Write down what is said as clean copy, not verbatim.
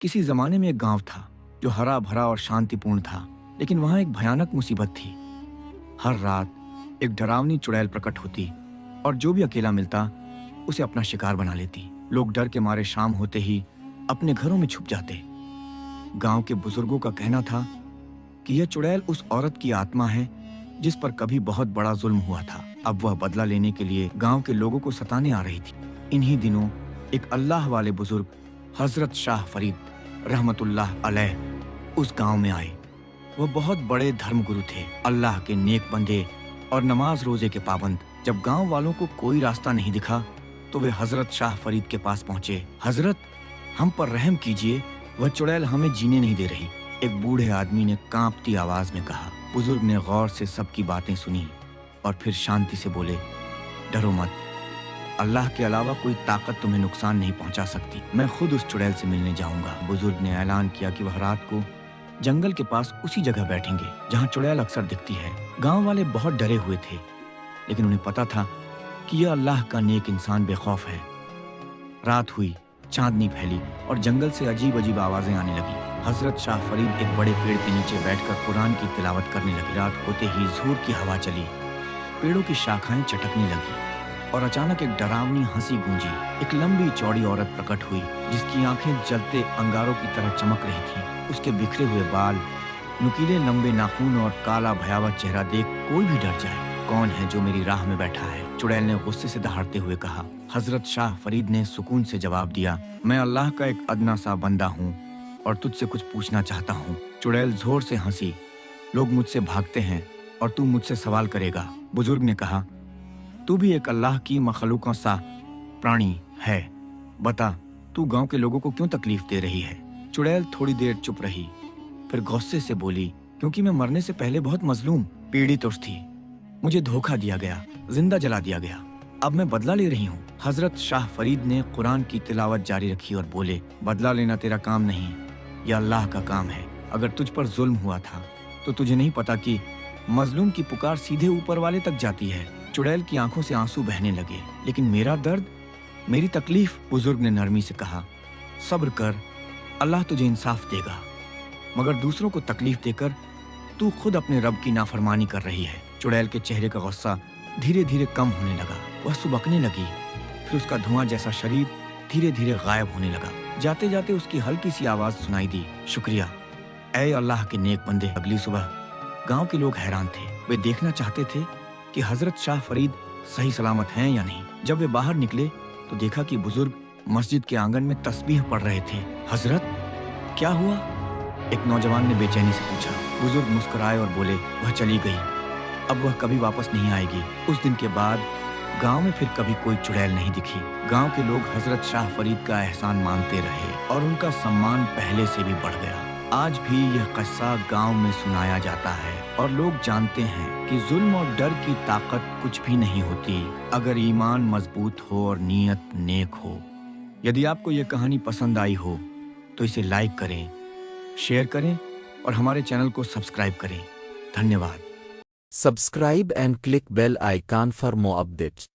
किसी जमाने में एक गांव था जो हरा भरा और शांतिपूर्ण था, लेकिन वहां एक भयानक मुसीबत थी। हर रात एक डरावनी चुड़ैल प्रकट होती और जो भी अकेला मिलता उसे अपना शिकार बना लेती। लोग डर के मारे शाम होते ही अपने घरों में छुप जाते। गांव के बुजुर्गों का कहना था कि यह चुड़ैल उस औरत की आत्मा है जिस पर कभी बहुत बड़ा जुल्म हुआ था। अब वह बदला लेने के लिए गांव के लोगों को सताने आ रही थी। इन्हीं दिनों एक अल्लाह वाले बुजुर्ग हजरत शाह फरीद रहमतुल्लाह अलैह उस गांव में आए। वह बहुत बड़े धर्मगुरु थे, अल्लाह के नेक बंदे और नमाज रोजे के पाबंद। जब गांव वालों को कोई रास्ता नहीं दिखा तो वे हजरत शाह फरीद के पास पहुंचे। हजरत, हम पर रहम कीजिए, वह चुड़ैल हमें जीने नहीं दे रही, एक बूढ़े आदमी ने कांपती आवाज में कहा। बुजुर्ग ने गौर से सबकी बातें सुनी और फिर शांति से बोले, डरो मत, अल्लाह के अलावा कोई ताकत तुम्हें नुकसान नहीं पहुंचा सकती। मैं खुद उस चुड़ैल से मिलने जाऊंगा। बुजुर्ग ने ऐलान किया कि वह रात को जंगल के पास उसी जगह बैठेंगे जहां चुड़ैल अक्सर दिखती है। गांव वाले बहुत डरे हुए थे, लेकिन उन्हें पता था कि यह अल्लाह का नेक इंसान बेखौफ है। रात हुई, चांदनी फैली और जंगल से अजीब अजीब आवाजें आने लगी। हजरत शाह फरीद एक बड़े पेड़ के नीचे बैठकर कुरान की तिलावत करने लगे। रात होते ही जोर की हवा चली, पेड़ों की शाखाएं चटकने लगी और अचानक एक डरावनी हंसी गूंजी। एक लंबी चौड़ी औरत प्रकट हुई जिसकी आंखें जलते अंगारों की तरह चमक रही थीं। उसके बिखरे हुए बाल, नुकीले लंबे नाखून और काला भयावह चेहरा देख कोई भी डर जाए। कौन है जो मेरी राह में बैठा है? चुड़ैल ने गुस्से से दहाड़ते हुए कहा। हजरत शाह फरीद ने सुकून से जवाब दिया, मैं अल्लाह का एक अदना सा बंदा हूँ और तुझसे कुछ पूछना चाहता हूँ। चुड़ैल जोर से हंसी, लोग मुझसे भागते हैं और तू मुझसे सवाल करेगा। बुजुर्ग ने कहा, तू भी एक अल्लाह की मखलूकों सा प्राणी है, बता तू गांव के लोगों को क्यों तकलीफ दे रही है? चुड़ैल थोड़ी देर चुप रही, फिर गुस्से से बोली, क्योंकि मैं मरने से पहले बहुत मजलूम पीड़ित थी। मुझे धोखा दिया गया, जिंदा जला दिया गया, अब मैं बदला ले रही हूँ। हजरत शाह फरीद ने कुरान की तिलावत जारी रखी और बोले, बदला लेना तेरा काम नहीं, यह अल्लाह का काम है। अगर तुझ पर जुल्म हुआ था तो तुझे नहीं पता कि मजलूम की पुकार सीधे ऊपर वाले तक जाती है। चुड़ैल की आंखों से आंसू बहने लगे। लेकिन मेरा दर्द, मेरी तकलीफ, बुजुर्ग ने नरमी से कहा, सब्र कर, अल्लाह तुझे इंसाफ देगा, मगर दूसरों को तकलीफ देकर तू खुद अपने रब की नाफरमानी कर रही है। चुड़ैल के चेहरे का गुस्सा धीरे धीरे कम होने लगा। वह सुबकने लगी, फिर उसका धुआं जैसा शरीर धीरे धीरे गायब होने लगा। जाते जाते उसकी हल्की सी आवाज सुनाई दी, शुक्रिया ऐ अल्लाह के नेक बंदे। अगली सुबह गांव के लोग हैरान थे। वे देखना चाहते थे कि हजरत शाह फरीद सही सलामत हैं या नहीं। जब वे बाहर निकले तो देखा कि बुजुर्ग मस्जिद के आंगन में तस्बीह पढ़ रहे थे। हजरत, क्या हुआ? एक नौजवान ने बेचैनी से पूछा। बुजुर्ग मुस्कुराए और बोले, वह चली गई, अब वह कभी वापस नहीं आएगी। उस दिन के बाद गांव में फिर कभी कोई चुड़ैल नहीं दिखी। गांव के लोग हजरत शाह फरीद का एहसान मानते रहे और उनका सम्मान पहले से भी बढ़ गया। आज भी यह किस्सा गांव में सुनाया जाता है और लोग जानते हैं कि जुल्म और डर की ताकत कुछ भी नहीं होती अगर ईमान मजबूत हो और नीयत नेक हो। यदि आपको यह कहानी पसंद आई हो तो इसे लाइक करें, शेयर करें और हमारे चैनल को सब्सक्राइब करें। धन्यवाद। Subscribe and click bell icon for more updates.